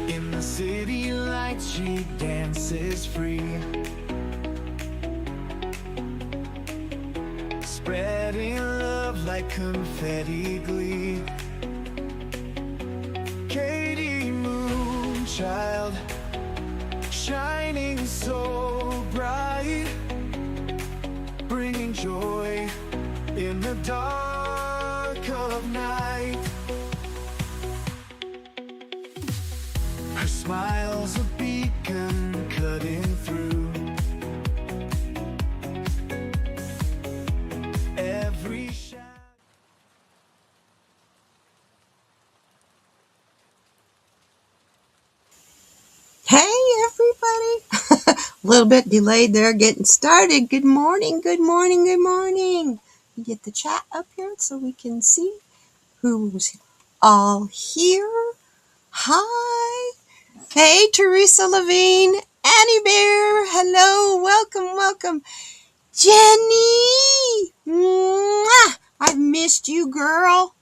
In the city lights, she dances free, spreading love like confetti glee. Katie Moonchild, shining so bright, bringing joy in the dark of night. Her smile's a beacon cutting through every shadow. Hey everybody! A little bit delayed there getting started. Good morning, good morning, good morning. Get the chat up here so we can see who's all here. Hi! Hey Teresa Levine, Annie Bear, hello, welcome, welcome. Jenny! Mwah! I've missed you, girl.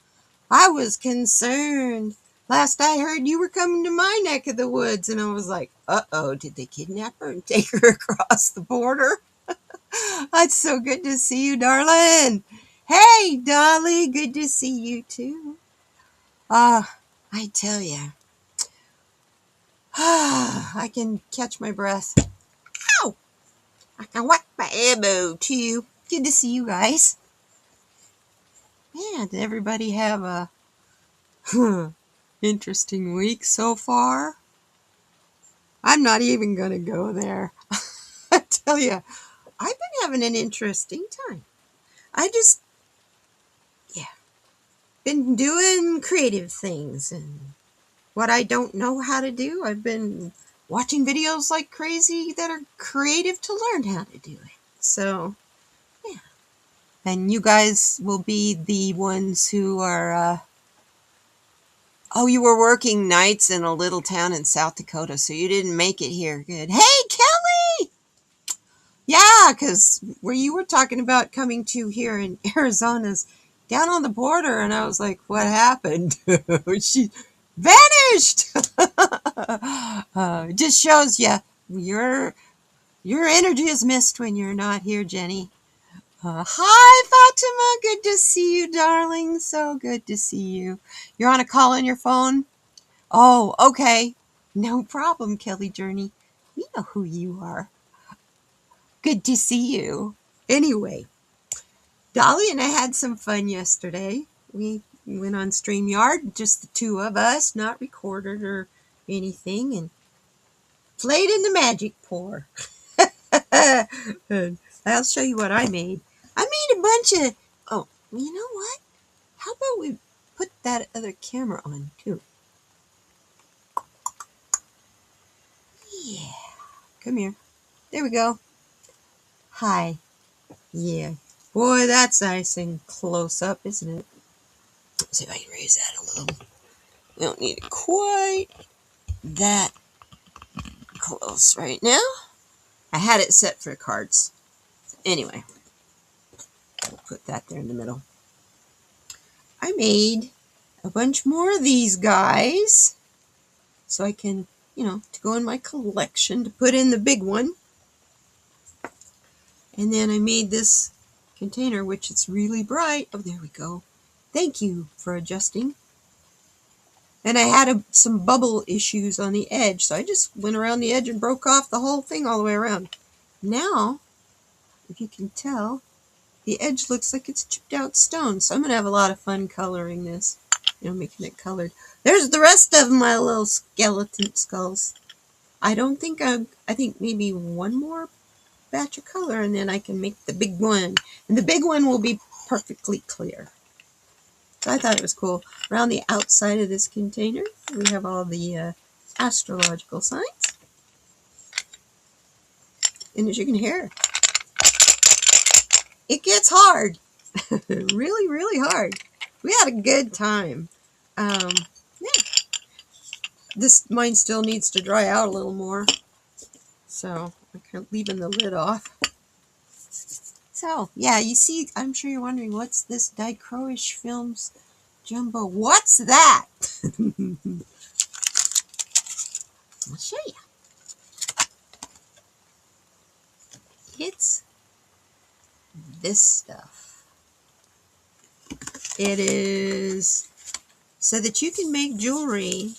I was concerned. Last I heard, you were coming to my neck of the woods, and I was like, uh-oh, did they kidnap her and take her across the border? It's so good to see you, darling. Hey, Dolly, good to see you, too. I tell ya, I can catch my breath. Ow! I can whack my elbow, too. Good to see you guys. Man, did everybody have a interesting week so far? I'm not even going to go there. I tell you, I've been having an interesting time. Been doing creative things, and what I don't know how to do, I've been watching videos like crazy that are creative to learn how to do it. So, yeah. And you guys will be the ones who are, you were working nights in a little town in South Dakota, so you didn't make it here. Good. Hey, Kelly! Yeah, because where you were talking about coming to here in Arizona's down on the border, and I was like, what happened? She vanished! It just shows you your energy is missed when you're not here, Jenny. Hi, Fatima. Good to see you, darling. So good to see you. You're on a call on your phone? Oh, okay. No problem, Kelly Journey. We know who you are. Good to see you. Anyway, Dolly and I had some fun yesterday. We went on StreamYard, just the two of us, not recorded or anything, and played in the Magic Pour. And I'll show you what I made. I made a bunch of... Oh, you know what? How about we put that other camera on, too? Yeah. Come here. There we go. Hi. Yeah. Boy, that's nice and close up, isn't it? Let's see if I can raise that a little. We don't need it quite that close right now. I had it set for cards. Anyway, I'll put that there in the middle. I made a bunch more of these guys so I can, to go in my collection to put in the big one. And then I made this container, which it's really bright. Oh, there we go. Thank you for adjusting. And I had some bubble issues on the edge, so I just went around the edge and broke off the whole thing all the way around. Now, if you can tell, the edge looks like it's chipped out stone, so I'm going to have a lot of fun coloring this, making it colored. There's the rest of my little skeleton skulls. I think maybe one more batch of color, and then I can make the big one. And the big one will be perfectly clear. So I thought it was cool. Around the outside of this container, we have all the astrological signs. And as you can hear, it gets hard. Really, really hard. We had a good time. Yeah. Mine still needs to dry out a little more. So I'm kind of leaving the lid off. So, yeah, you see, I'm sure you're wondering, what's this Dichroish Films Jumbo? What's that? I'll show you. It's this stuff. It is so that you can make jewelry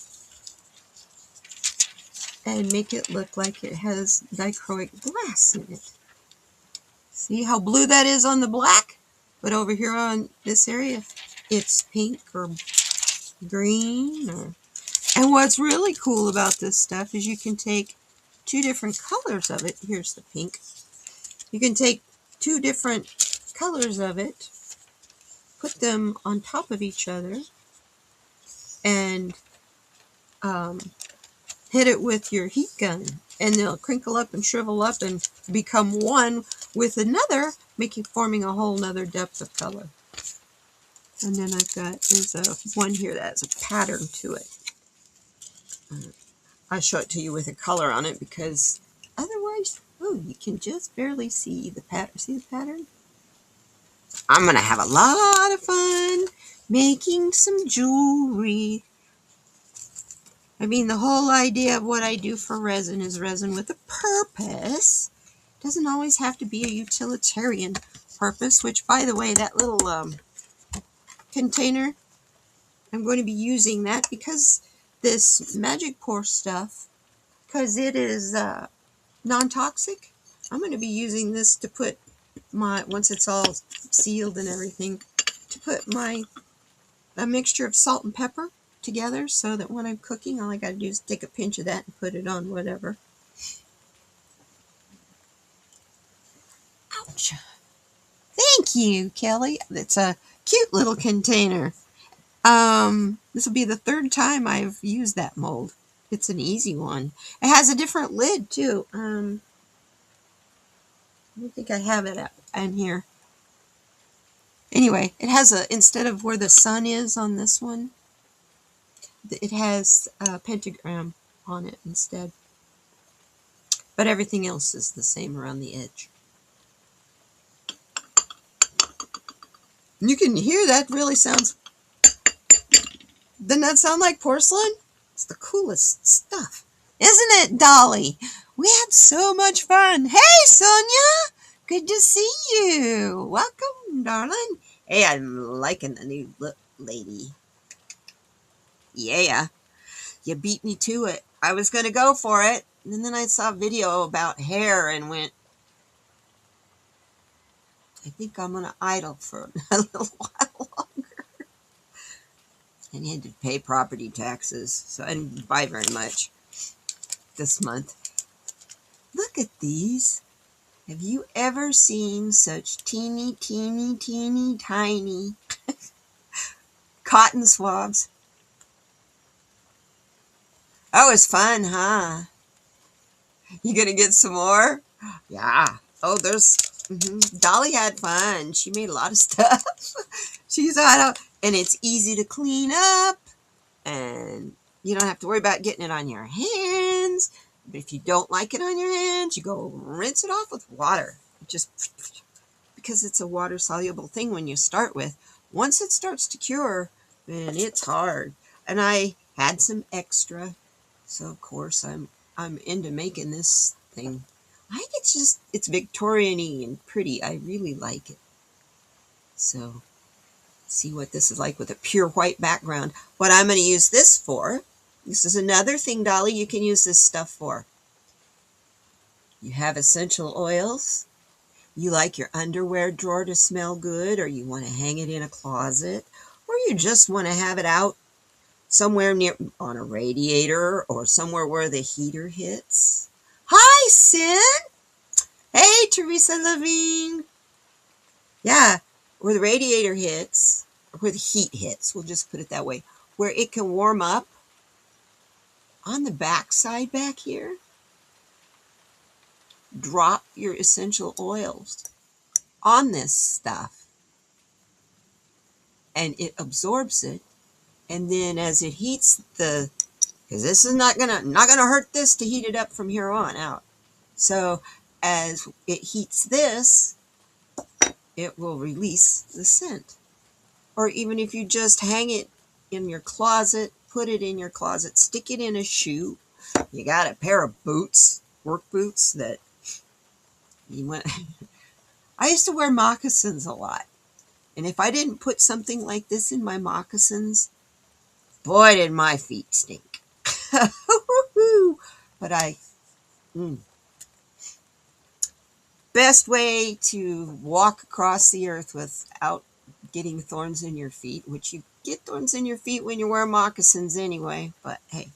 and make it look like it has dichroic glass in it. See how blue that is on the black? But over here on this area, it's pink or green. And what's really cool about this stuff is you can take two different colors of it. Here's the pink. You can take two different colors of it, put them on top of each other, and hit it with your heat gun. And they'll crinkle up and shrivel up and become one with another, forming a whole nother depth of color. And then there's one here that has a pattern to it. I'll show it to you with a color on it because otherwise, you can just barely see the pattern. See the pattern? I'm going to have a lot of fun making some jewelry. I mean, the whole idea of what I do for resin is resin with a purpose. It doesn't always have to be a utilitarian purpose, which, by the way, that little container, I'm going to be using that because this Magic Pour stuff, because it is non-toxic, I'm going to be using this to put once it's all sealed and everything, to put a mixture of salt and pepper together so that when I'm cooking, all I got to do is take a pinch of that and put it on whatever. Ouch. Thank you, Kelly. It's a cute little container. This will be the third time I've used that mold. It's an easy one. It has a different lid too. I don't think I have it in here. Anyway, it has instead of where the sun is on this one, it has a pentagram on it instead. But everything else is the same around the edge. You can hear that really sounds... Doesn't that sound like porcelain? It's the coolest stuff. Isn't it, Dolly? We had so much fun. Hey, Sonia! Good to see you. Welcome, darling. Hey, I'm liking the new look, lady. Yeah, you beat me to it. I was going to go for it, and then I saw a video about hair and went, I think I'm going to idle for a little while longer. And you had to pay property taxes, so I didn't buy very much this month. Look at these. Have you ever seen such teeny, teeny, teeny, tiny cotton swabs? That was fun, huh? You gonna get some more? Yeah. Oh, there's... Dolly had fun. She made a lot of stuff. She's out, and it's easy to clean up, and you don't have to worry about getting it on your hands. But if you don't like it on your hands, you go rinse it off with water. Just because it's a water-soluble thing when you start with. Once it starts to cure, man, it's hard. And I had some extra, so of course I'm into making this thing. I think it's Victorian-y and pretty. I really like it. So, see what this is like with a pure white background. What I'm going to use this for, this is another thing, Dolly, you can use this stuff for. You have essential oils. You like your underwear drawer to smell good, or you want to hang it in a closet, or you just want to have it out somewhere near on a radiator or somewhere where the heater hits. Hi, Sin. Hey, Teresa Levine. Yeah, where the radiator hits, or where the heat hits, we'll just put it that way, where it can warm up on the back side back here. Drop your essential oils on this stuff, and it absorbs it. And then as it heats because this is not gonna hurt this to heat it up from here on out. So as it heats this, it will release the scent. Or even if you just hang it in your closet, put it in your closet, stick it in a shoe. You got a pair of boots, work boots that you want. I used to wear moccasins a lot. And if I didn't put something like this in my moccasins, boy, did my feet stink. But best way to walk across the earth without getting thorns in your feet, which you get thorns in your feet when you wear moccasins anyway, but hey,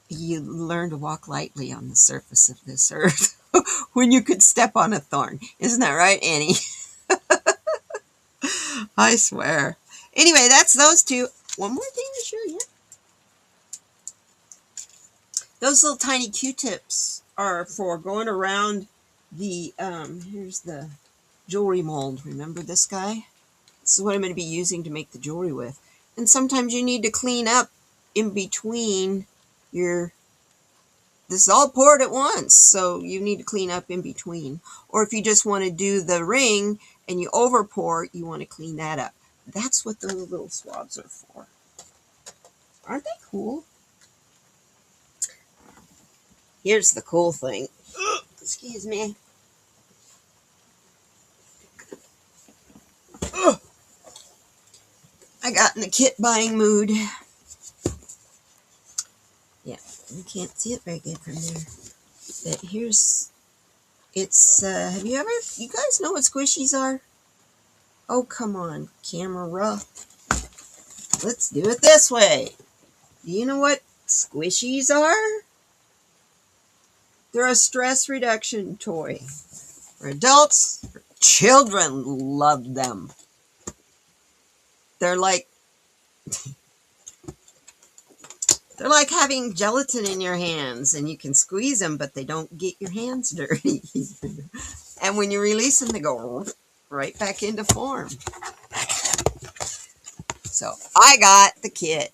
you learn to walk lightly on the surface of this earth when you could step on a thorn. Isn't that right, Annie? I swear. Anyway, that's those two. One more thing to show you. Those little tiny Q-tips are for going around the, here's the jewelry mold. Remember this guy? This is what I'm going to be using to make the jewelry with. And sometimes you need to clean up in between this is all poured at once, so you need to clean up in between. Or if you just want to do the ring and you over pour, you want to clean that up. That's what those little swabs are for. Aren't they cool? Here's the cool thing. Excuse me. I got in the kit buying mood. Yeah, you can't see it very good from there. But you guys know what squishies are? Oh, come on, camera. Let's do it this way. Do you know what squishies are? They're a stress reduction toy. For adults, children love them. They're like having gelatin in your hands, and you can squeeze them, but they don't get your hands dirty. And when you release them, they go right back into form. So I got the kit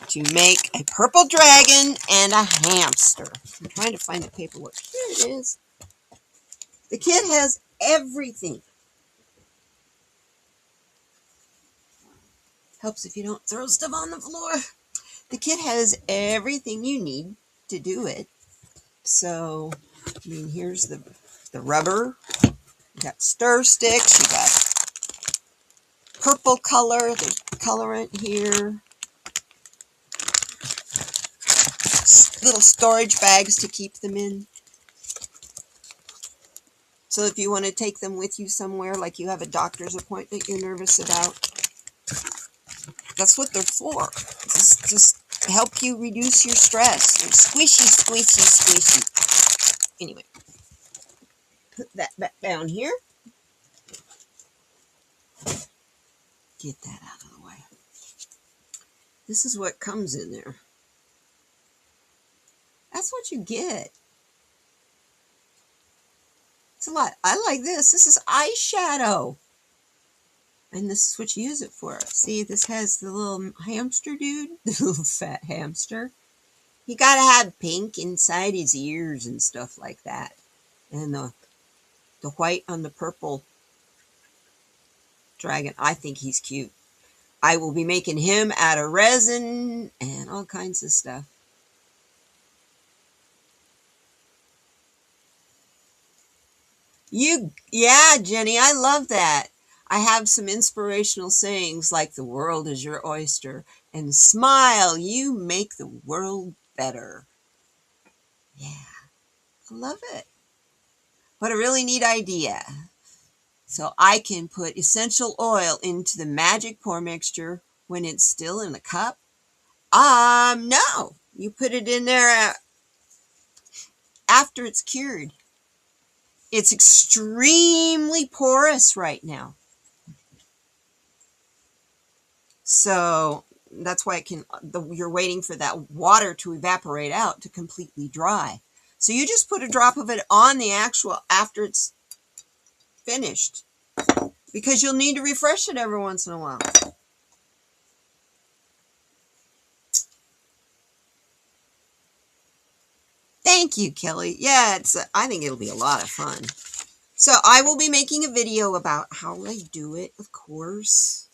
to make a purple dragon and a hamster. I'm trying to find the paperwork. Here it is. The kit has everything. Helps if you don't throw stuff on the floor. The kit has everything you need to do it. So, I mean, here's the rubber. You got stir sticks. You got purple color. There's colorant here. Little storage bags to keep them in. So if you want to take them with you somewhere, like you have a doctor's appointment you're nervous about, that's what they're for. Just help you reduce your stress. They're squishy, squishy, squishy. Anyway, put that back down here. Get that out of the way. This is what comes in there. That's what you get. It's a lot. I like this. This is eyeshadow. And this is what you use it for. See, this has the little hamster dude, the little fat hamster. You gotta have pink inside his ears and stuff like that. And the white on the purple dragon. I think he's cute. I will be making him out of resin and all kinds of stuff. Yeah, Jenny, I love that. I have some inspirational sayings like the world is your oyster and smile, you make the world better. Yeah, I love it. What a really neat idea. So I can put essential oil into the magic pour mixture when it's still in the cup. No, you put it in there after it's cured. It's extremely porous right now. So that's why you're waiting for that water to evaporate out to completely dry. So you just put a drop of it on the actual after it's finished, because you'll need to refresh it every once in a while. Thank you, Kelly. Yeah, I think it'll be a lot of fun. So I will be making a video about how I do it, of course.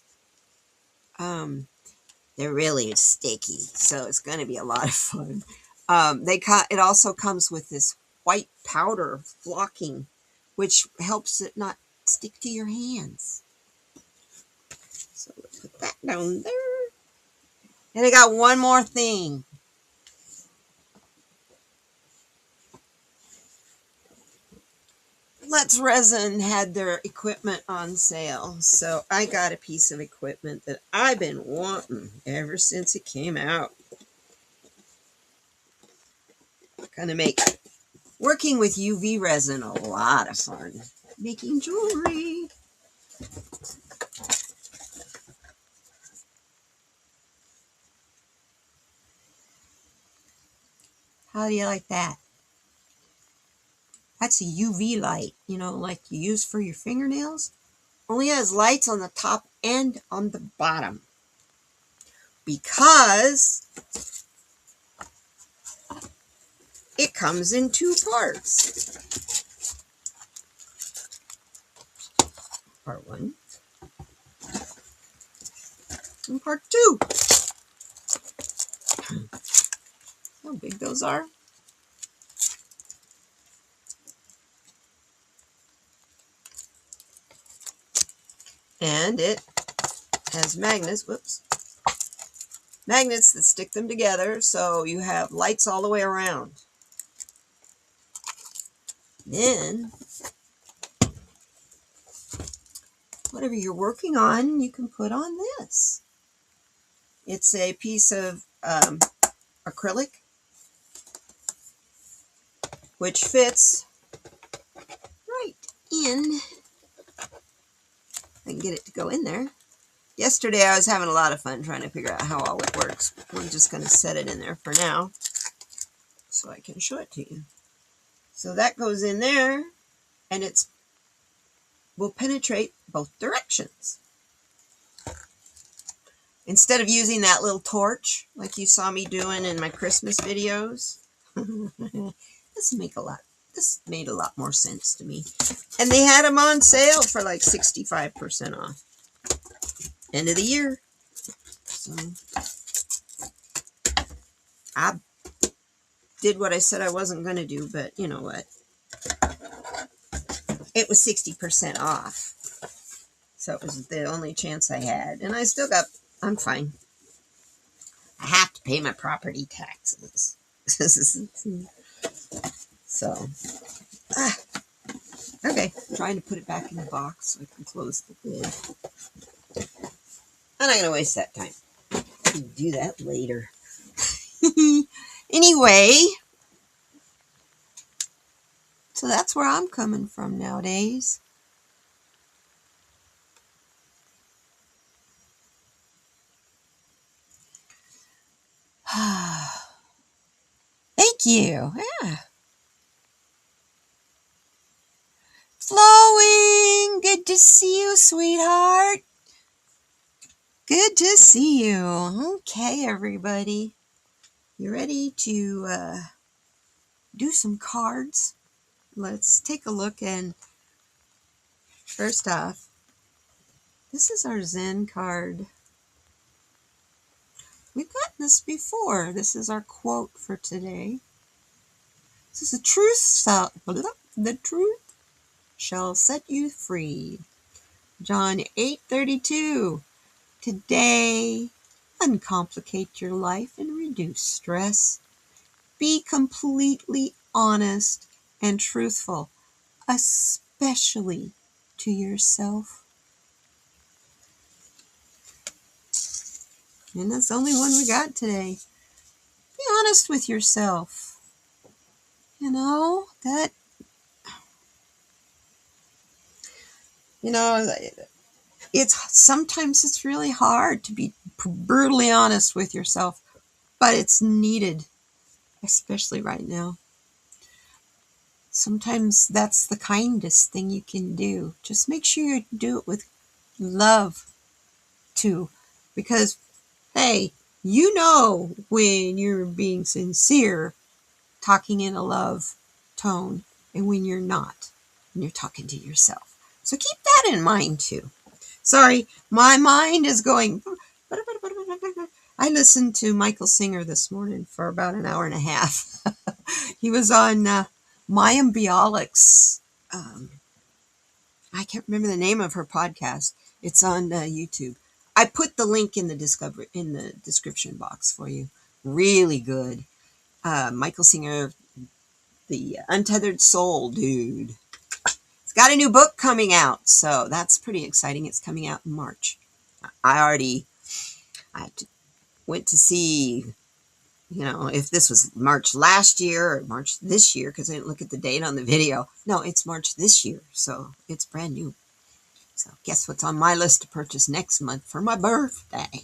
They're really sticky, so it's going to be a lot of fun. It also comes with this white powder flocking, which helps it not stick to your hands. So let's put that down there. And I got one more thing. Let's Resin had their equipment on sale, so I got a piece of equipment that I've been wanting ever since it came out. Gonna make working with UV resin a lot of fun. Making jewelry. How do you like that? That's a UV light, like you use for your fingernails. Only has lights on the top and on the bottom. Because it comes in two parts. Part one and part two. How big those are. And it has magnets that stick them together, so you have lights all the way around. Then, whatever you're working on, you can put on this. It's a piece of acrylic, which fits right in. I can get it to go in there. Yesterday I was having a lot of fun trying to figure out how all it works. I'm just going to set it in there for now so I can show it to you. So that goes in there, and it will penetrate both directions. Instead of using that little torch like you saw me doing in my Christmas videos, this made a lot more sense to me. And they had them on sale for like 65% off. End of the year. So I did what I said I wasn't going to do, but you know what? It was 60% off. So it was the only chance I had. And I'm fine. I have to pay my property taxes. So, Okay, I'm trying to put it back in the box so I can close the lid. I'm not going to waste that time. I can do that later. Anyway, so that's where I'm coming from nowadays. Thank you. Yeah. Flowing. Good to see you, sweetheart. Good to see you. Okay, everybody. You ready to do some cards? Let's take a look. And first off, this is our Zen card. We've gotten this before. This is our quote for today. This is the truth shall set you free. John 8:32. Today, uncomplicate your life and reduce stress. Be completely honest and truthful, especially to yourself. And that's the only one we got today. Be honest with yourself. You know, that, you know, sometimes it's really hard to be brutally honest with yourself, but it's needed, especially right now. Sometimes that's the kindest thing you can do. Just make sure you do it with love too, because hey, you know when you're being sincere, talking in a love tone, and when you're not, when you're talking to yourself. So keep that in mind too. Sorry, my mind is going. I listened to Michael Singer this morning for about an hour and a half. He was on Mayim Bialik's. I can't remember the name of her podcast. It's on YouTube. I put the link in the description box for you. Really good. Michael Singer, the Untethered Soul dude. He's got a new book coming out, so that's pretty exciting. It's coming out in March. I went to see, if this was March last year or March this year, because I didn't look at the date on the video. No, it's March this year, so it's brand new. So guess what's on my list to purchase next month for my birthday?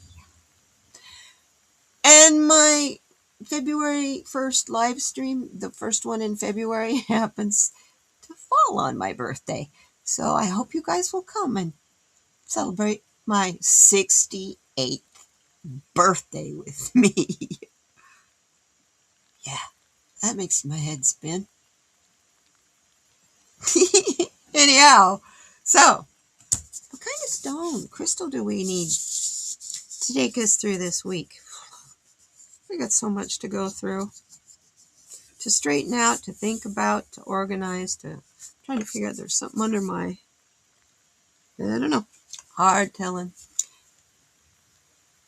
And my February 1st live stream, the first one in February, happens to fall on my birthday. So I hope you guys will come and celebrate my 68th birthday with me. Yeah, that makes my head spin. Anyhow, so what kind of stone, crystal do we need to take us through this week? We got so much to go through, to straighten out, to think about, to organize, to trying to figure out there's something under my, I don't know, hard telling.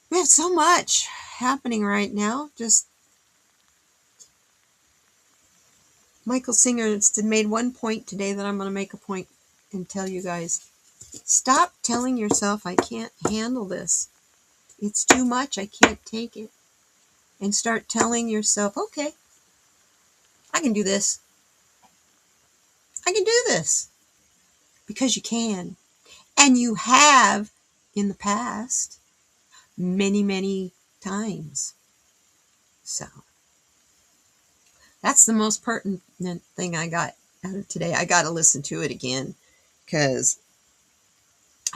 We have so much happening right now. Just Michael Singer made one point today that I'm going to make a point and tell you guys. Stop telling yourself, I can't handle this. It's too much. I can't take it. And start telling yourself, okay, I can do this. I can do this. Because you can. And you have in the past many, many times. So that's the most pertinent thing I got out of today. I got to listen to it again because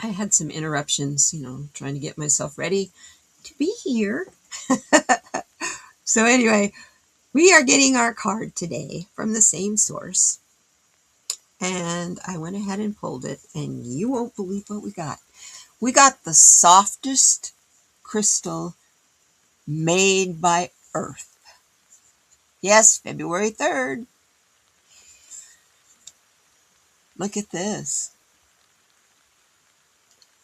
I had some interruptions, trying to get myself ready to be here. So anyway, we are getting our card today from the same source. And I went ahead and pulled it, and you won't believe what we got. We got the softest crystal made by Earth. Yes, February 3rd. Look at this.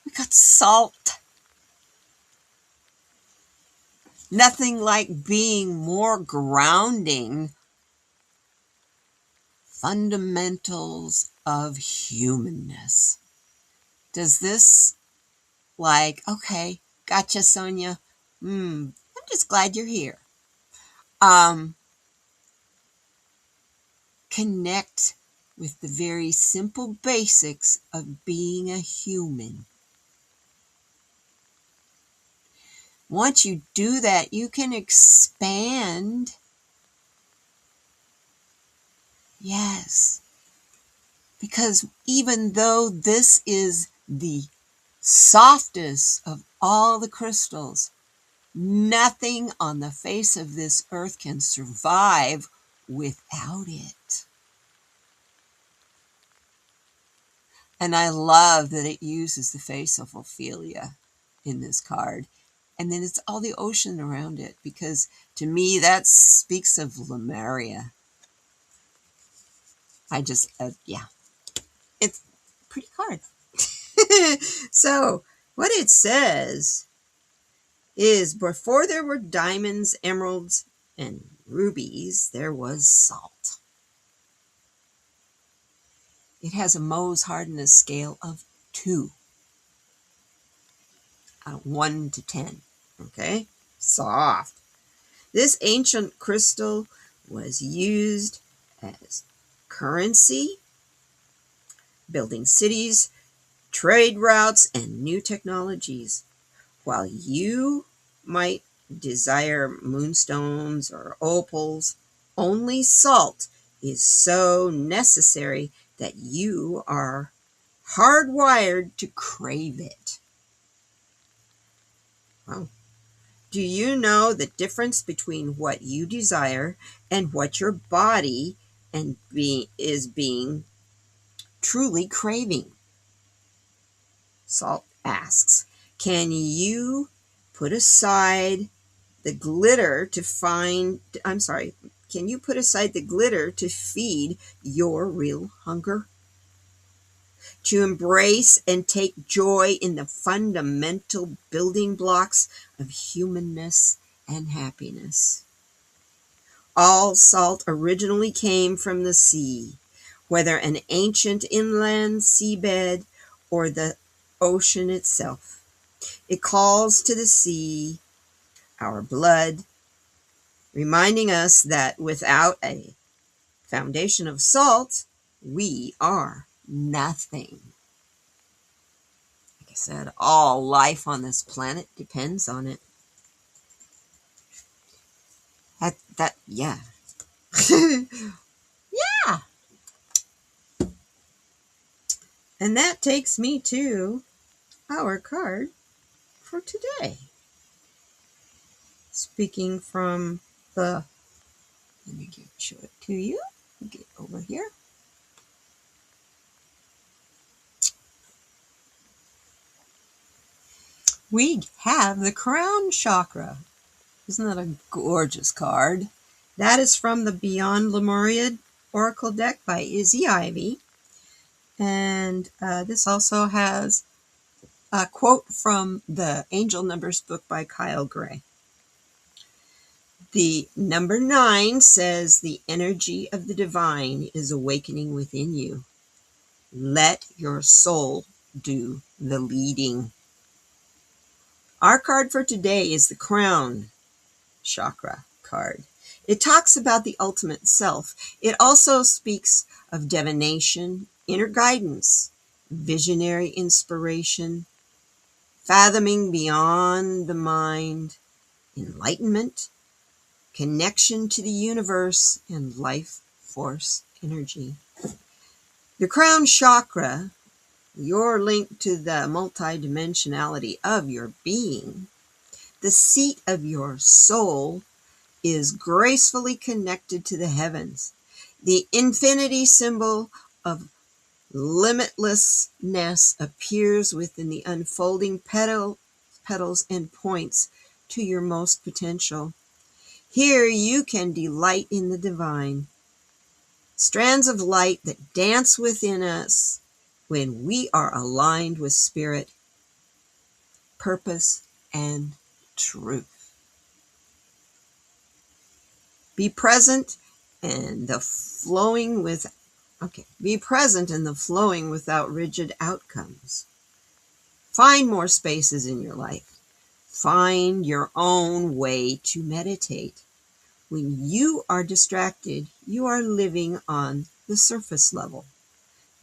We got salt. Nothing like being more grounding fundamentals of humanness. Does this, like, okay, gotcha, Sonia. I'm just glad you're here. Connect with the very simple basics of being a human. Once you do that, you can expand. Yes. Because even though this is the softest of all the crystals, nothing on the face of this earth can survive without it. And I love that it uses the face of Ophelia in this card. And then it's all the ocean around it, because to me that speaks of Lemuria. Yeah, it's a pretty card. So what it says is, before there were diamonds, emeralds, and rubies, there was salt. It has a Mohs hardness scale of 2. 1 to 10. Okay? Soft. This ancient crystal was used as currency, building cities, trade routes, and new technologies. While you might desire moonstones or opals, only salt is so necessary that you are hardwired to crave it. Wow. Do you know the difference between what you desire and what your body is being truly craving? Salt asks, can you put aside the glitter to can you put aside the glitter to feed your real hunger? To embrace and take joy in the fundamental building blocks of humanness and happiness. All salt originally came from the sea, whether an ancient inland seabed or the ocean itself. It calls to the sea our blood, reminding us that without a foundation of salt, we are nothing. Like I said, all life on this planet depends on it. Yeah. Yeah. And that takes me to our card for today. Speaking from let me show it to you. Get over here. We have the crown chakra. Isn't that a gorgeous card? That is from the Beyond Lemuria Oracle deck by Izzy Ivy. And this also has a quote from the Angel Numbers book by Kyle Gray. The number 9 says, the energy of the divine is awakening within you. Let your soul do the leading. Our card for today is the crown chakra card. It talks about the ultimate self. It also speaks of divination, inner guidance, visionary inspiration, fathoming beyond the mind, enlightenment, connection to the universe, and life force energy. The crown chakra, your link to the multidimensionality of your being, the seat of your soul, is gracefully connected to the heavens. The infinity symbol of limitlessness appears within the unfolding petals and points to your most potential. Here you can delight in the divine, strands of light that dance within us when we are aligned with spirit, purpose, and truth. Be present and the flowing with Okay. Be present in the flowing without rigid outcomes. Find more spaces in your life. Find your own way to meditate. When you are distracted, you are living on the surface level.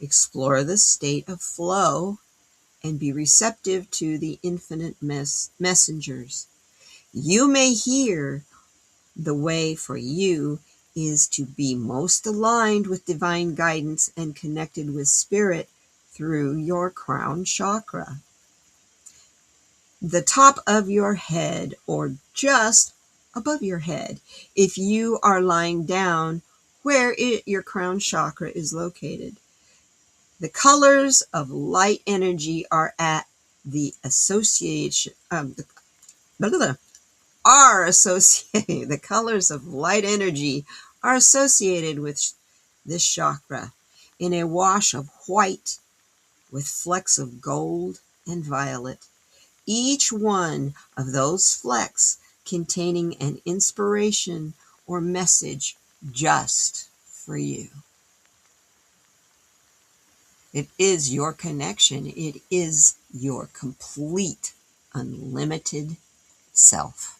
Explore the state of flow and be receptive to the infinite messengers. You may hear the way for you is to be most aligned with divine guidance and connected with spirit through your crown chakra. The top of your head or just above your head if you are lying down where your crown chakra is located. The colors of light energy are at the association the colors of light energy are associated with this chakra in a wash of white with flecks of gold and violet. Each one of those flecks containing an inspiration or message just for you. It is your connection. It is your complete, unlimited self.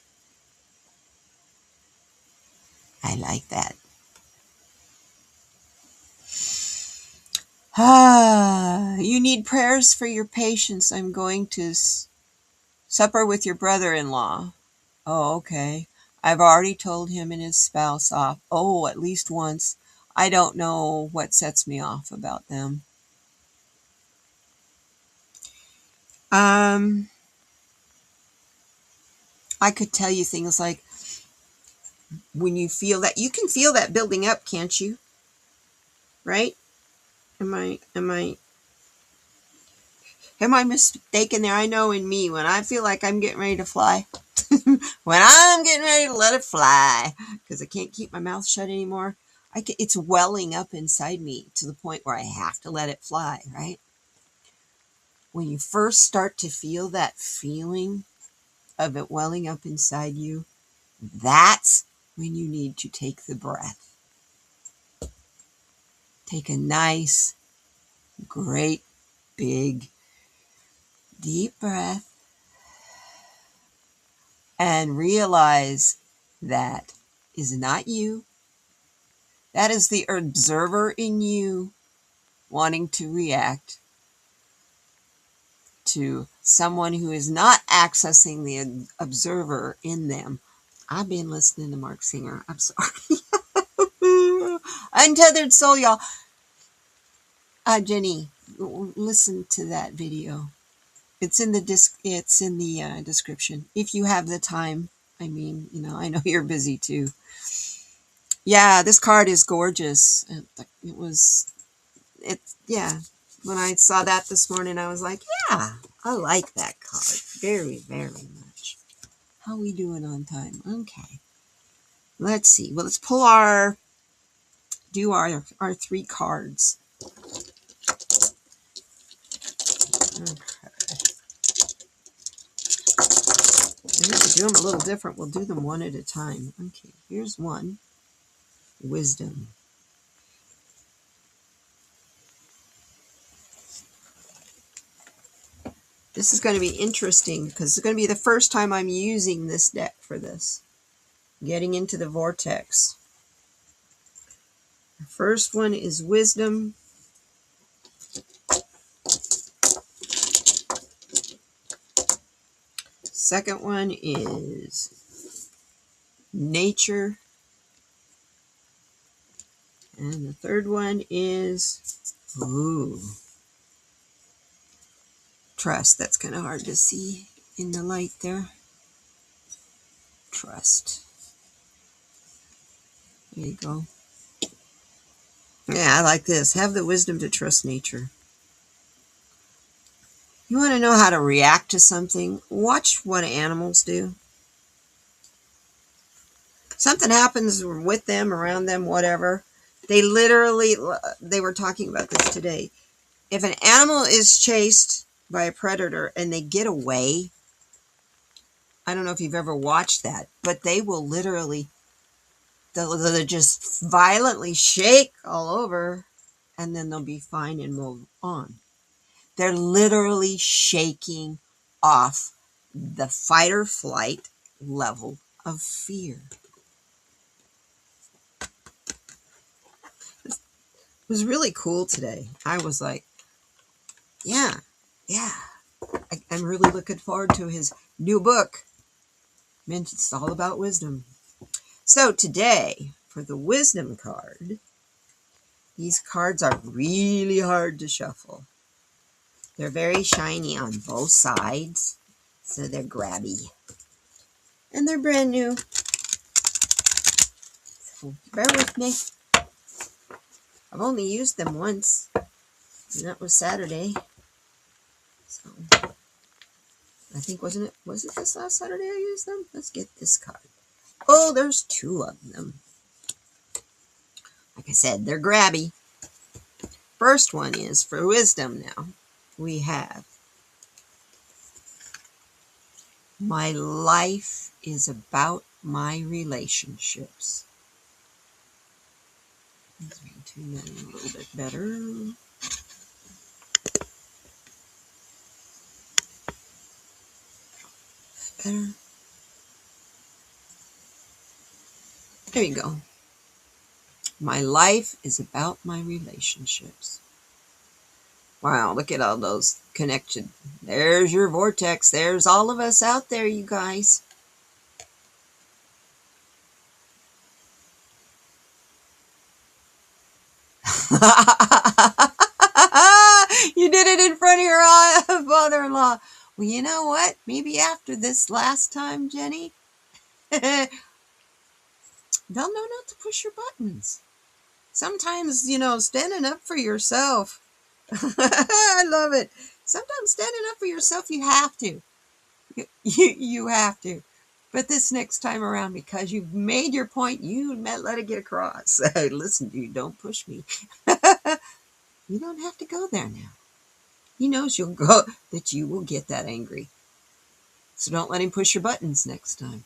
I like that. You need prayers for your patience. I'm going to supper with your brother-in-law. Oh, okay. I've already told him and his spouse off. Oh, at least once. I don't know what sets me off about them. I could tell you things like when you feel that, you can feel that building up, can't you? Right? Am I mistaken there? I know in me, when I feel like I'm getting ready to fly, when I'm getting ready to let it fly, because I can't keep my mouth shut anymore, it's welling up inside me to the point where I have to let it fly, right? When you first start to feel that feeling of it welling up inside you, that's when you need to take the breath. Take a nice, great, big, deep breath and realize that is not you. That is the observer in you wanting to react to someone who is not accessing the observer in them. I've been listening to Mark Singer. I'm sorry. Untethered Soul, y'all. Jenny, listen to that video. It's in the description if you have the time. I mean, I know you're busy too. Yeah, this card is gorgeous. Yeah. When I saw that this morning, I was like, yeah, I like that card very, very much. How we doing on time? Okay. Let's see. Well, let's do our 3 cards. Okay. We have to do them a little different. We'll do them one at a time. Okay, here's one. Wisdom. This is going to be interesting because it's going to be the first time I'm using this deck for this. Getting into the vortex. The first one is Wisdom. Second one is Nature. And the third one is Trust. That's kind of hard to see in the light there. Trust. There you go. Yeah, I like this. Have the wisdom to trust nature. You want to know how to react to something? Watch what animals do. Something happens with them, around them, whatever. They were talking about this today. If an animal is chased by a predator and they get away, I don't know if you've ever watched that, but they will literally, they'll just violently shake all over and then they'll be fine and move on. They're literally shaking off the fight or flight level of fear. It was really cool today. I was like, yeah. I'm really looking forward to his new book. It's all about wisdom. So today, for the wisdom card, these cards are really hard to shuffle. They're very shiny on both sides, so they're grabby. And they're brand new. So bear with me. I've only used them once, and that was Saturday. So I think, was it this last Saturday I used them? Let's get this card. Oh, there's two of them. Like I said, they're grabby. First one is for wisdom now. We have, my life is about my relationships. Let's tune that in a little bit better. Better. There you go. My life is about my relationships. Wow, look at all those connections. There's your vortex. There's all of us out there, you guys. You did it in front of your father-in-law. Well, you know what? Maybe after this last time, Jenny, they'll know not to push your buttons. Sometimes, standing up for yourself. I love it. Sometimes standing up for yourself, you have to. You have to. But this next time around, because you've made your point, you let it get across. Listen, dude, don't push me. You don't have to go there now. He knows that you will get that angry. So don't let him push your buttons next time.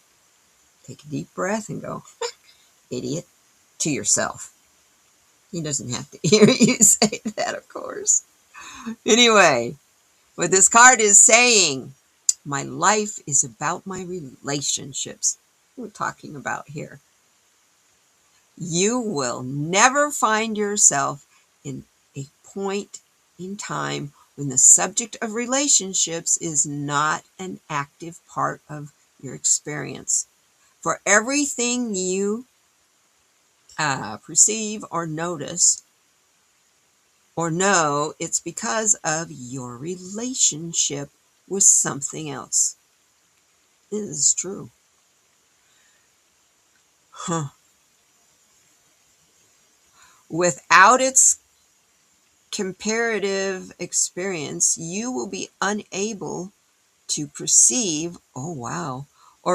Take a deep breath and go, idiot, to yourself. He doesn't have to hear you say that, of course. Anyway, what this card is saying, my life is about my relationships. We're talking about here. You will never find yourself in a point in time when the subject of relationships is not an active part of your experience. For everything you perceive or notice or know, it's because of your relationship with something else. This is true. Without its comparative experience, you will be unable to perceive, or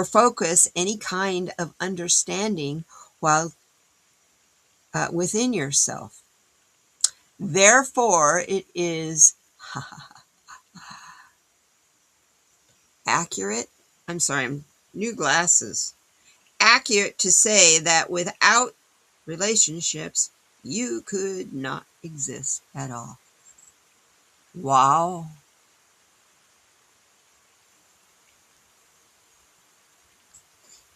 focus any kind of understanding while within yourself. Therefore, it is accurate. New glasses. Accurate to say that without relationships, you could not exist at all. Wow.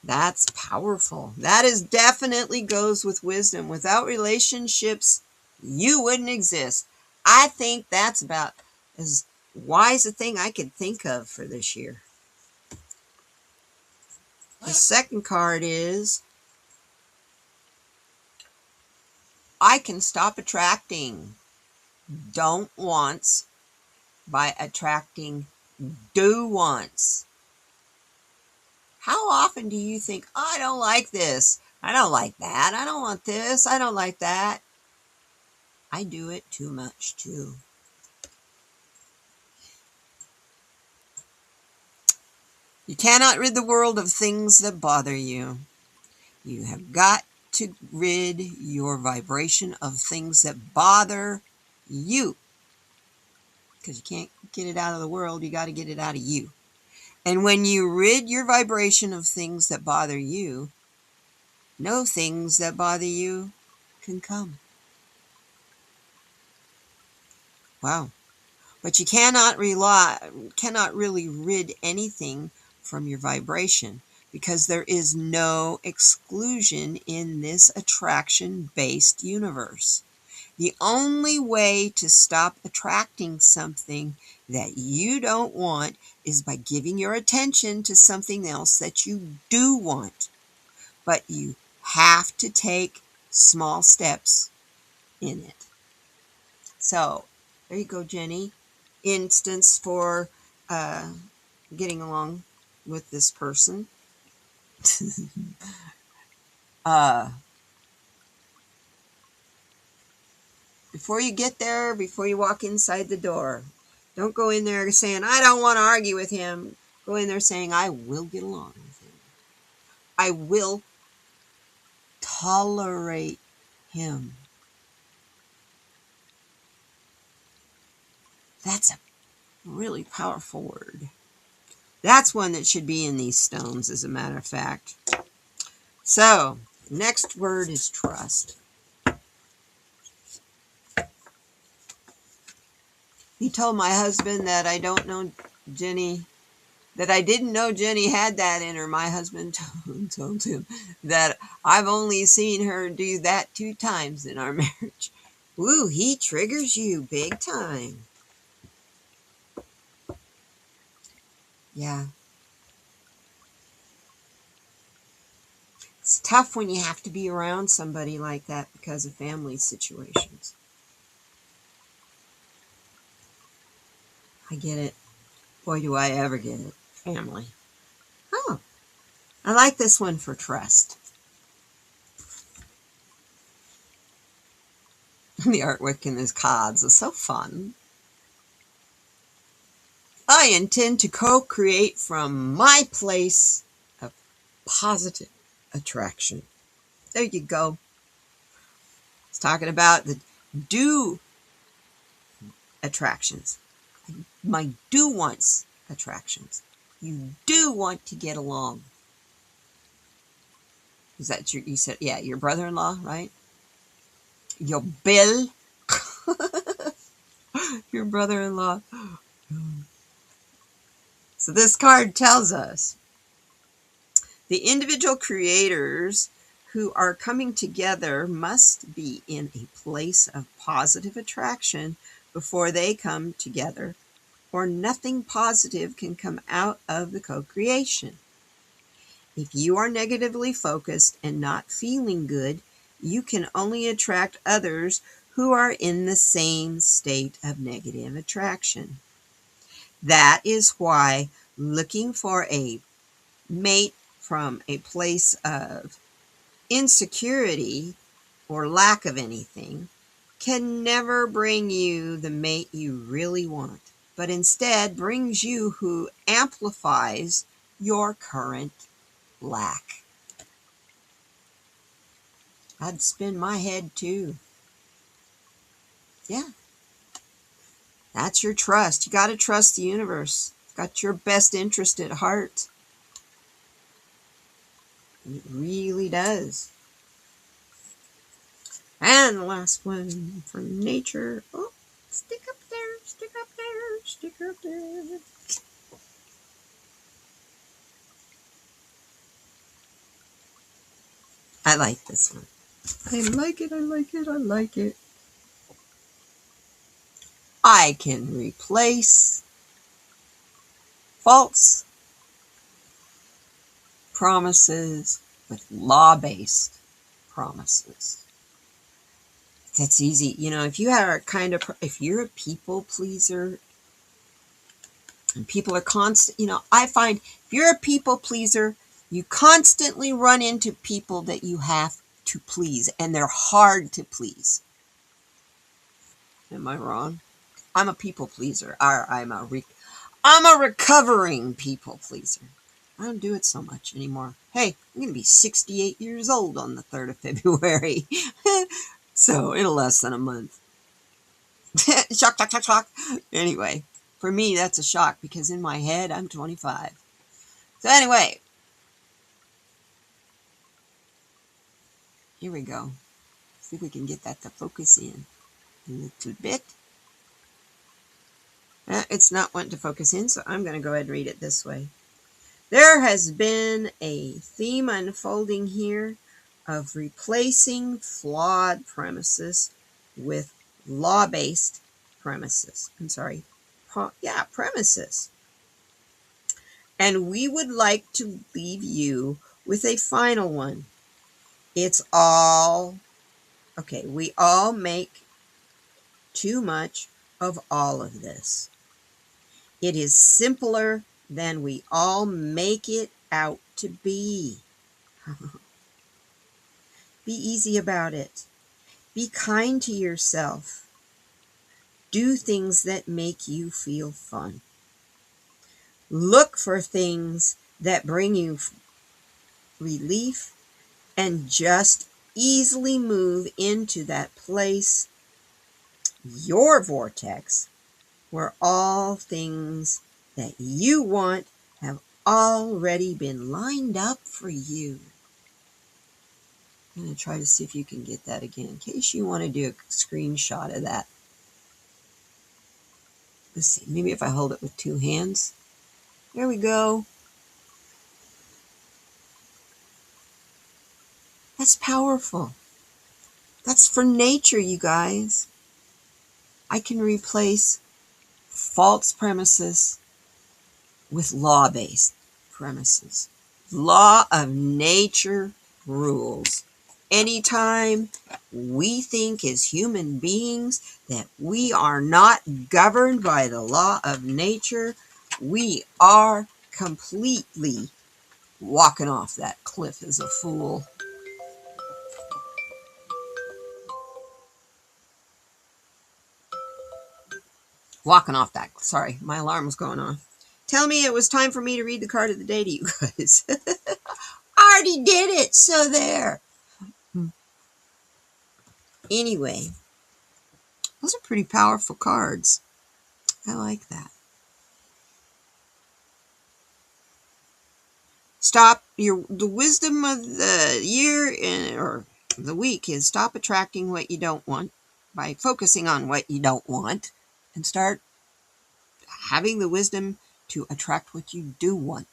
That's powerful. That is definitely goes with wisdom. Without relationships, you wouldn't exist. I think that's about as wise a thing I could think of for this year. The second card is, I can stop attracting don't wants by attracting do wants. How often do you think, I don't like this, I don't like that, I don't want this, I don't like that? I do it too much too. You cannot rid the world of things that bother you. You have got to rid your vibration of things that bother you. Because you can't get it out of the world, you got to get it out of you. And when you rid your vibration of things that bother you, no things that bother you can come. Wow. But you cannot really rid anything from your vibration, because there is no exclusion in this attraction-based universe. The only way to stop attracting something that you don't want is by giving your attention to something else that you do want. But you have to take small steps in it. So, there you go, Jenny. Instance for uh, getting along with this person. uh, Before you get there, before you walk inside the door, don't go in there saying, I don't want to argue with him. Go in there saying, I will get along with him. I will tolerate him. That's a really powerful word. That's one that should be in these stones, as a matter of fact. So, next word is trust. He told my husband that I don't know Jenny, that I didn't know Jenny had that in her. My husband told him that I've only seen her do that 2 times in our marriage. Woo, he triggers you big time. Yeah. It's tough when you have to be around somebody like that because of family situations. I get it. Boy, do I ever get it. Family. Oh, I like this one for trust. The artwork in his cards is so fun. I intend to co-create from my place of positive attraction. There you go. It's talking about the do attractions. My do wants attractions. You do want to get along. Is that you said, yeah, your brother-in-law, right? Your Bill. Your brother-in-law. So this card tells us the individual creators who are coming together must be in a place of positive attraction before they come together, or nothing positive can come out of the co-creation. If you are negatively focused and not feeling good, you can only attract others who are in the same state of negative attraction. That is why looking for a mate from a place of insecurity or lack of anything can never bring you the mate you really want, but instead brings you who amplifies your current lack. I'd spin my head too. Yeah, that's your trust. You got to trust the universe. It's got your best interest at heart. It really does. And the last one from nature. Oh, stick up there, stick up there, stick up there. I like this one. I like it, I like it, I like it. I can replace false promises with law-based promises. That's easy. You know, if you are if you're a people pleaser and people are I find if you're a people pleaser, you constantly run into people that you have to please, and they're hard to please. Am I wrong? I'm a people pleaser. I'm a recovering people pleaser. I don't do it so much anymore. Hey, I'm going to be 68 years old on the 3rd of February. So, in less than a month. Shock, shock, shock, shock. Anyway, for me, that's a shock because in my head, I'm 25. So, anyway, here we go. See if we can get that to focus in a little bit. It's not wanting to focus in, so I'm going to go ahead and read it this way. There has been a theme unfolding here of replacing flawed premises with law-based premises. Premises. And we would like to leave you with a final one. It's all, okay, we all make too much of all of this. It is simpler than we all make it out to be. Be easy about it. Be kind to yourself. Do things that make you feel fun. Look for things that bring you relief and just easily move into that place, your vortex, where all things that you want have already been lined up for you. I'm going to try to see if you can get that again in case you want to do a screenshot of that. Let's see, maybe if I hold it with two hands. There we go. That's powerful. That's for nature, you guys. I can replace false premises with law-based premises. Law of nature rules. Anytime we think as human beings that we are not governed by the law of nature, we are completely walking off that cliff as a fool. Sorry, my alarm was going on. Tell me it was time for me to read the card of the day to you guys. I already did it, so there. Anyway, those are pretty powerful cards. I like that. The wisdom of the year or the week is stop attracting what you don't want by focusing on what you don't want and start having the wisdom to attract what you do want.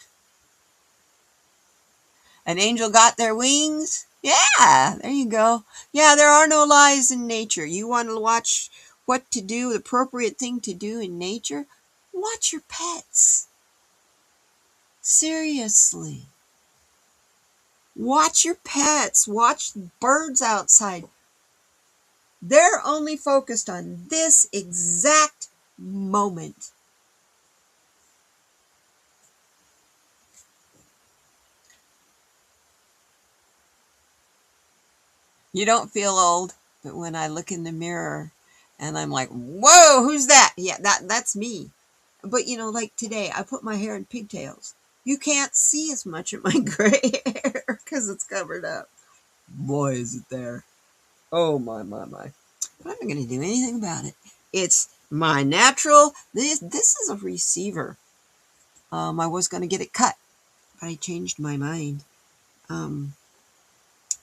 An angel got their wings? Yeah, there you go. Yeah, there are no lies in nature. You want to watch what to do, the appropriate thing to do in nature? Watch your pets. Seriously. Watch your pets. Watch birds outside. They're only focused on this exact moment. You don't feel old, but when I look in the mirror and I'm like, whoa, who's that? Yeah, that's me. But like today, I put my hair in pigtails. You can't see as much of my gray hair because it's covered up. Boy, is it there. Oh, my. But I'm not going to do anything about it. It's my natural. This is a receiver. I was going to get it cut, but I changed my mind.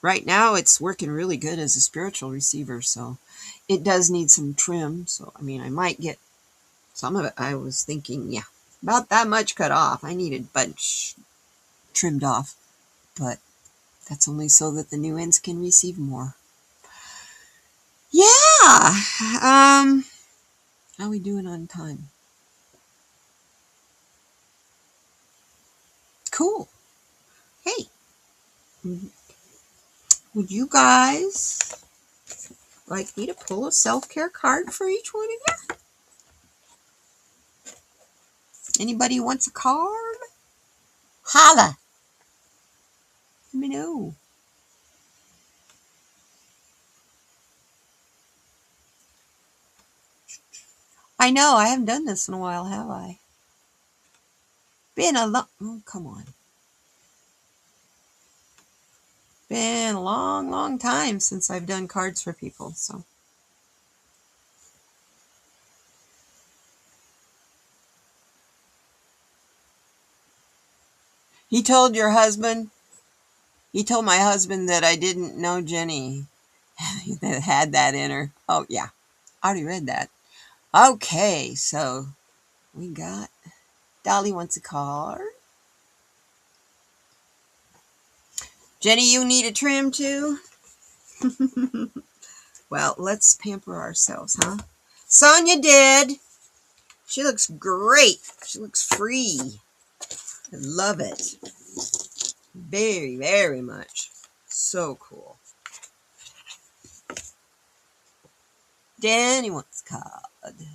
Right now, it's working really good as a spiritual receiver, so it does need some trim. So, I might get some of it. I was thinking, about that much cut off. I needed a bunch trimmed off, but that's only so that the new ends can receive more. Yeah. How we doing on time? Cool. Hey, would you guys like me to pull a self-care card for each one of you? Anybody wants a card? Holla. Let me know. I know, I haven't done this in a while, have I? Come on. Been a long, long time since I've done cards for people, so. He told my husband that I didn't know Jenny that had that in her. Oh, yeah. I already read that. Okay, so We got Dolly wants a card. Jenny, you need a trim too? Well, let's pamper ourselves, huh? Sonia did. She looks great. She looks free. I love it. Very, very much. So cool. Danny wants a card. Okay.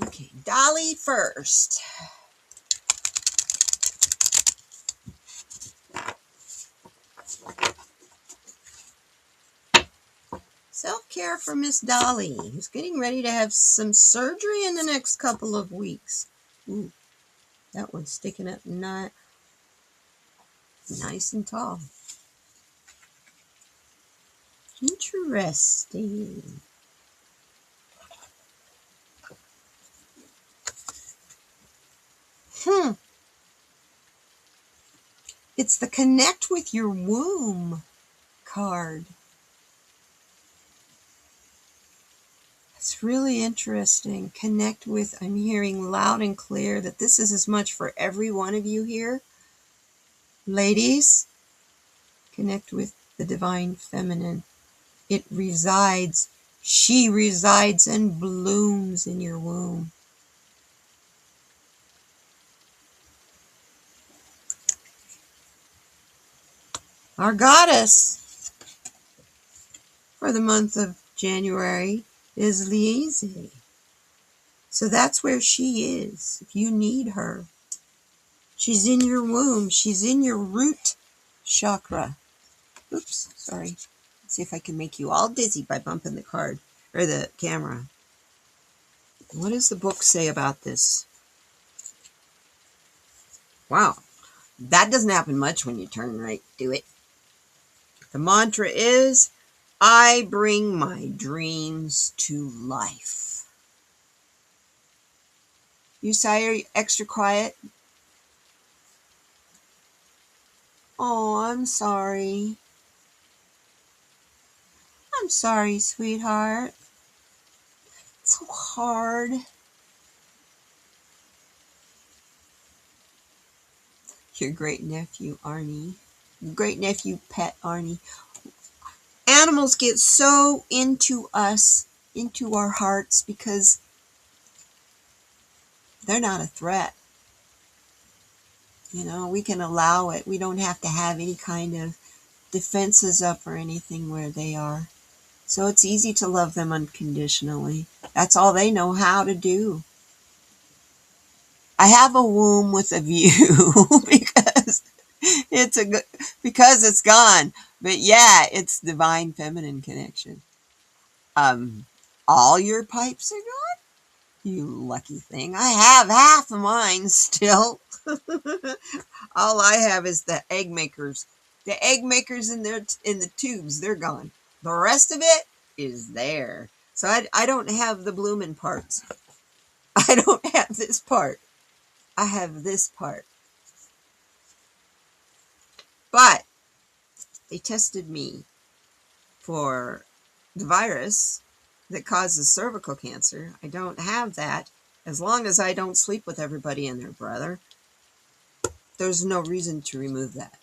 Okay, Dolly first. Self-care for Miss Dolly, who's getting ready to have some surgery in the next couple of weeks. Ooh, that one's sticking up nice and tall. Interesting. It's the Connect with Your Womb card. It's really interesting. Connect with, I'm hearing loud and clear that this is as much for every one of you here. Ladies, connect with the Divine Feminine. It resides, she resides and blooms in your womb. Our goddess for the month of January is Liese. So that's where she is, if you need her. She's in your womb. She's in your root chakra. Oops, sorry. Let's see if I can make you all dizzy by bumping the card, or the camera. What does the book say about this? Wow, that doesn't happen much when you turn right to it. The mantra is, I bring my dreams to life. You say, are you extra quiet? Oh, I'm sorry. I'm sorry, sweetheart. It's so hard. Your great nephew, Arnie. Great nephew, pet Arnie. Animals get so into us, into our hearts, because they're not a threat. You know, we can allow it. We don't have to have any kind of defenses up or anything where they are. So it's easy to love them unconditionally. That's all they know how to do. I have a womb with a view because it's gone. But yeah, it's divine feminine connection. All your pipes are gone? You lucky thing. I have half of mine still. All I have is the egg makers. The egg makers in the tubes, they're gone. The rest of it is there. So I don't have the blooming parts. I don't have this part. I have this part. But they tested me for the virus that causes cervical cancer. I don't have that. As long as I don't sleep with everybody and their brother, there's no reason to remove that.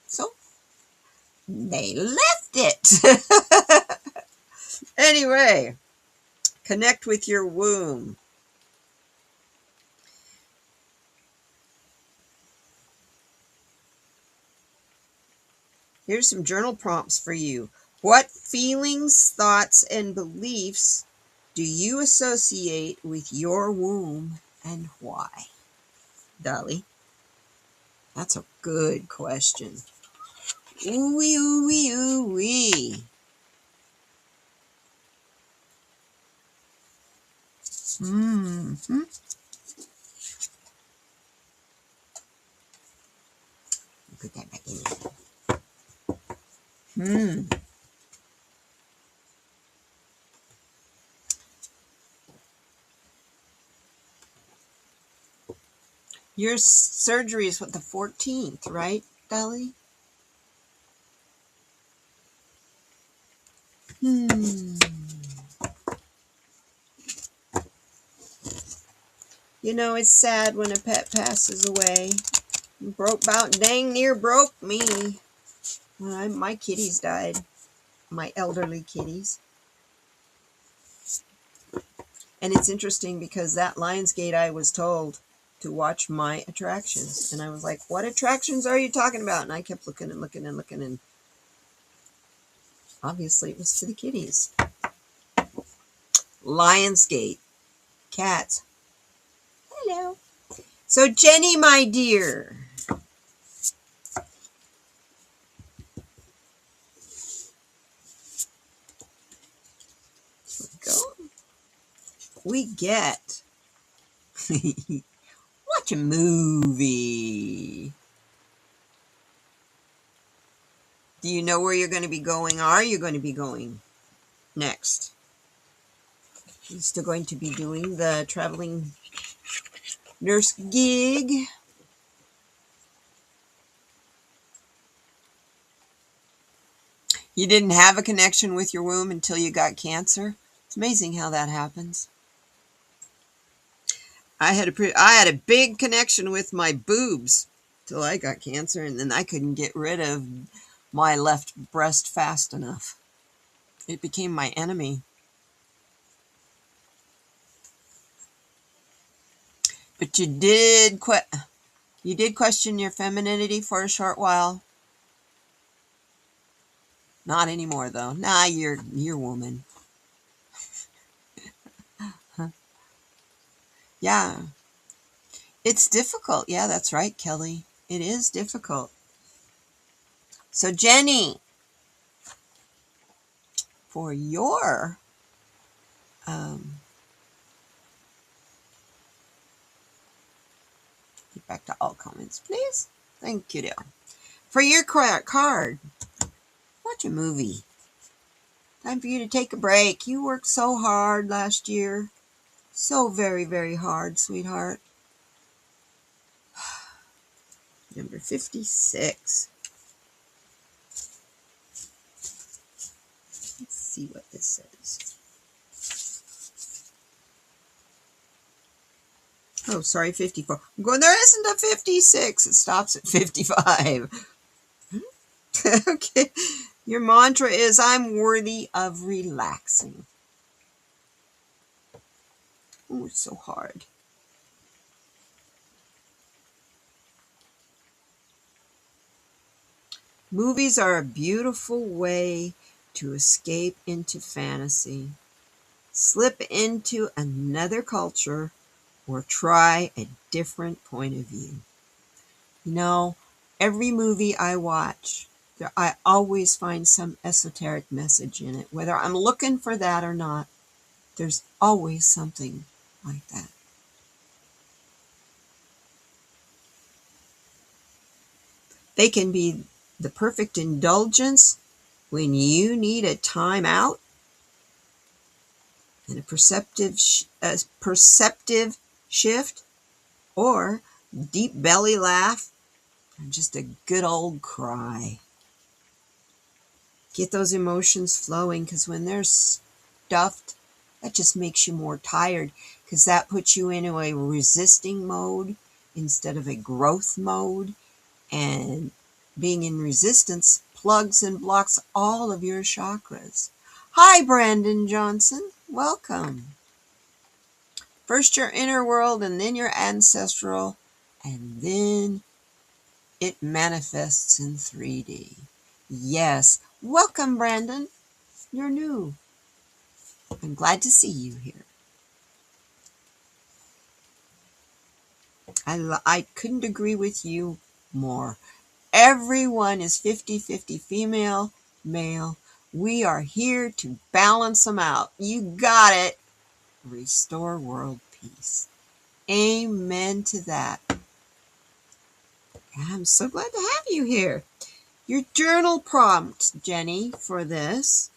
So they left it. Anyway, connect with your womb. Here's some journal prompts for you. What feelings, thoughts, and beliefs do you associate with your womb and why? Dolly, that's a good question. Ooh-wee, ooh-wee, ooh-wee. Mm-hmm. Put that back in there. Your surgery is what, the 14th, right, Dolly? You know, it's sad when a pet passes away. Dang near broke me. When my kitties died. My elderly kitties. And it's interesting because that Lionsgate, I was told to watch my attractions. And I was like, what attractions are you talking about? And I kept looking and looking and looking. And obviously it was to the kitties. Lionsgate. Cats. Hello. So Jenny, my dear. Go. We get. Watch a movie. Do you know where you're going to be going? Are you going to be going next? Are you still going to be doing the traveling nurse gig? You didn't have a connection with your womb until you got cancer? It's amazing how that happens. I had a big connection with my boobs till I got cancer, and then I couldn't get rid of my left breast fast enough. It became my enemy. But you did question your femininity for a short while. Not anymore, though. Nah, you're woman. Yeah. It's difficult. Yeah, that's right, Kelly. It is difficult. So, Jenny, for your get back to all comments, please. Thank you, dear. For your card, watch a movie. Time for you to take a break. You worked so hard last year. So very, very hard, sweetheart. Number 56. Let's see what this says. Oh, sorry, 54. I'm going, there isn't a 56. It stops at 55. Okay. Your mantra is, I'm worthy of relaxing. Oh, it's so hard. Movies are a beautiful way to escape into fantasy, slip into another culture, or try a different point of view. You know, every movie I watch, I always find some esoteric message in it. Whether I'm looking for that or not, there's always something like that. They can be the perfect indulgence when you need a time out and a perceptive shift, or deep belly laugh, or just a good old cry. Get those emotions flowing, because when they're stuffed, that just makes you more tired, because that puts you into a resisting mode instead of a growth mode. And being in resistance plugs and blocks all of your chakras. Hi, Brandon Johnson. Welcome. First your inner world, and then your ancestral, and then it manifests in 3D. Yes. Welcome, Brandon. You're new. I'm glad to see you here. I couldn't agree with you more. Everyone is 50-50 female, male. We are here to balance them out. You got it. Restore world peace. Amen to that. I'm so glad to have you here. Your journal prompt, Jenny, for this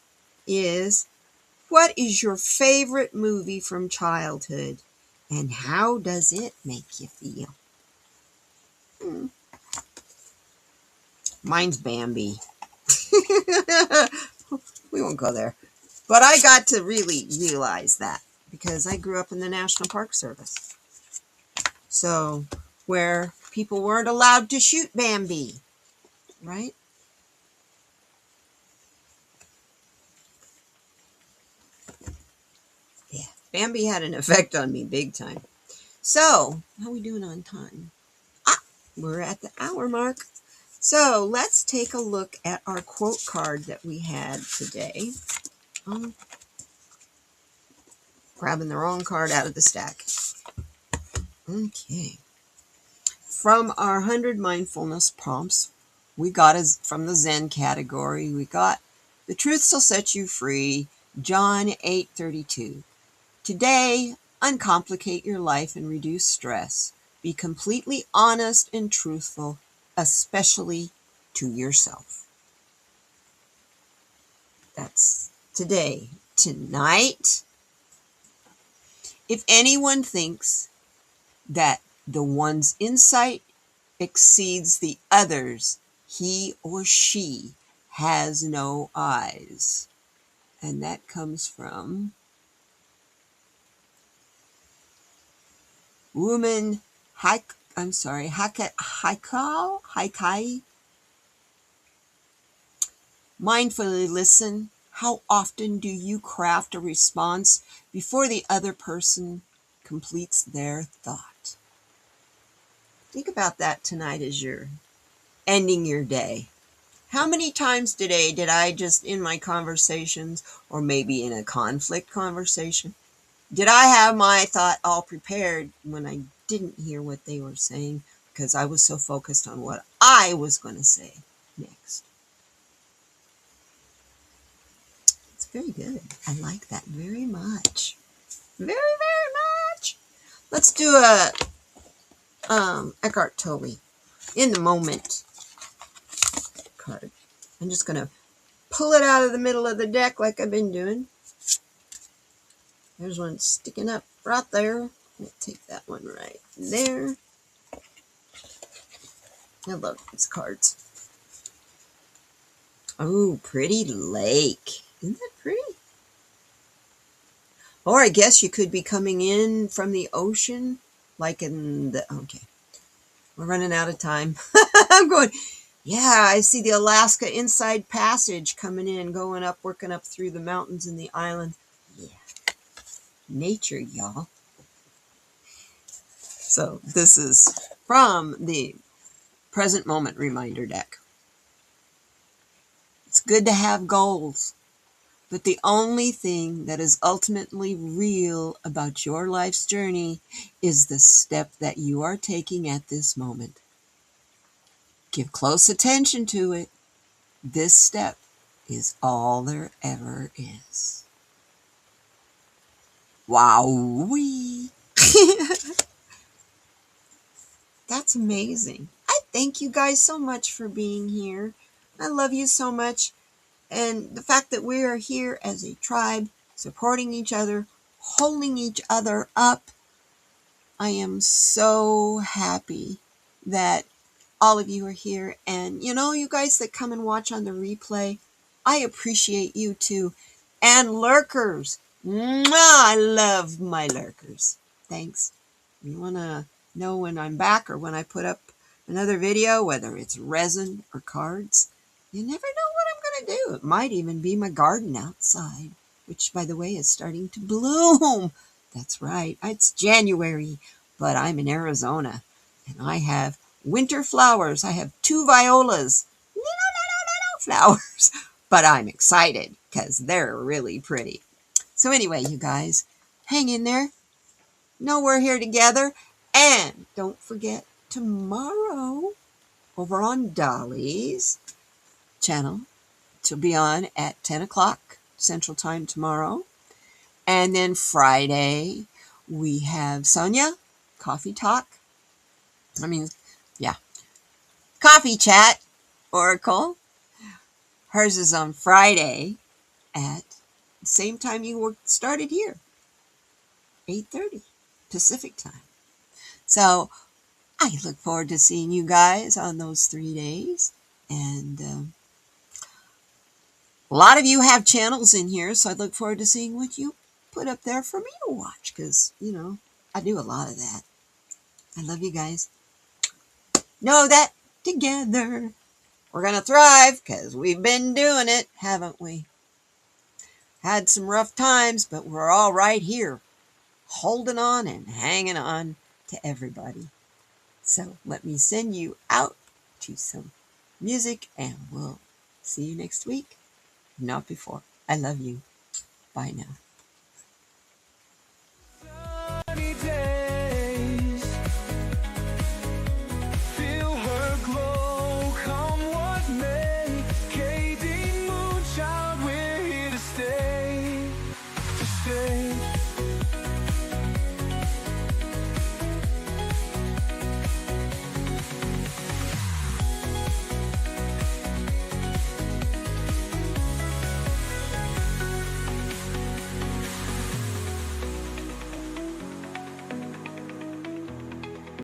is, what is your favorite movie from childhood and how does it make you feel? Mine's Bambi. We won't go there. But I got to really realize that because I grew up in the National Park Service. So, where people weren't allowed to shoot Bambi, right? Yeah, Bambi had an effect on me big time. So, how are we doing on time? We're at the hour mark. So, let's take a look at our quote card that we had today. Grabbing the wrong card out of the stack. Okay. From our 100 mindfulness prompts, we got from the Zen category, we got the truth will set you free, John 8:32. Today, uncomplicate your life and reduce stress. Be completely honest and truthful, especially to yourself. That's today. Tonight, if anyone thinks that the one's insight exceeds the other's, he or she has no eyes. And that comes from Woman Haikai. Mindfully listen. How often do you craft a response before the other person completes their thought? Think about that tonight as you're ending your day. How many times today did I just, in my conversations, or maybe in a conflict conversation, did I have my thought all prepared when I didn't hear what they were saying because I was so focused on what I was going to say next? It's very good. I like that very much. Very, very much. Let's do a Eckhart Tolle, In the Moment card. I'm just going to pull it out of the middle of the deck like I've been doing. There's one sticking up right there. We'll take that one right there. I love these cards. Oh, pretty lake. Isn't that pretty? Or I guess you could be coming in from the ocean, like in the... Okay, we're running out of time. I'm going, yeah, I see the Alaska Inside Passage coming in, going up, working up through the mountains and the islands. Yeah. Nature, y'all. So this is from the Present Moment Reminder deck. It's good to have goals, but the only thing that is ultimately real about your life's journey is the step that you are taking at this moment. Give close attention to it. This step is all there ever is. Wowee! That's amazing. I thank you guys so much for being here. I love you so much. And the fact that we are here as a tribe, supporting each other, holding each other up, I am so happy that all of you are here. And you guys that come and watch on the replay, I appreciate you too. And lurkers, mwah, I love my lurkers. Thanks. You want to know when I'm back or when I put up another video, whether it's resin or cards? You never know what I'm going to do. It might even be my garden outside, which, by the way, is starting to bloom. That's right. It's January, but I'm in Arizona, and I have winter flowers. I have 2 violas. Little flowers. But I'm excited because they're really pretty. So anyway, you guys, hang in there. Know we're here together. And don't forget, tomorrow, over on Dolly's channel, to be on at 10 o'clock Central Time tomorrow. And then Friday, we have Sonia, Coffee Talk. Coffee Chat, Oracle. Hers is on Friday at the same time you started here, 8:30 Pacific time. So I look forward to seeing you guys on those 3 days. And a lot of you have channels in here, so I look forward to seeing what you put up there for me to watch, because, I do a lot of that. I love you guys. Know that together we're going to thrive, because we've been doing it, haven't we? Had some rough times, but we're all right here, holding on and hanging on to everybody. So let me send you out to some music, and we'll see you next week. Not before. I love you. Bye now.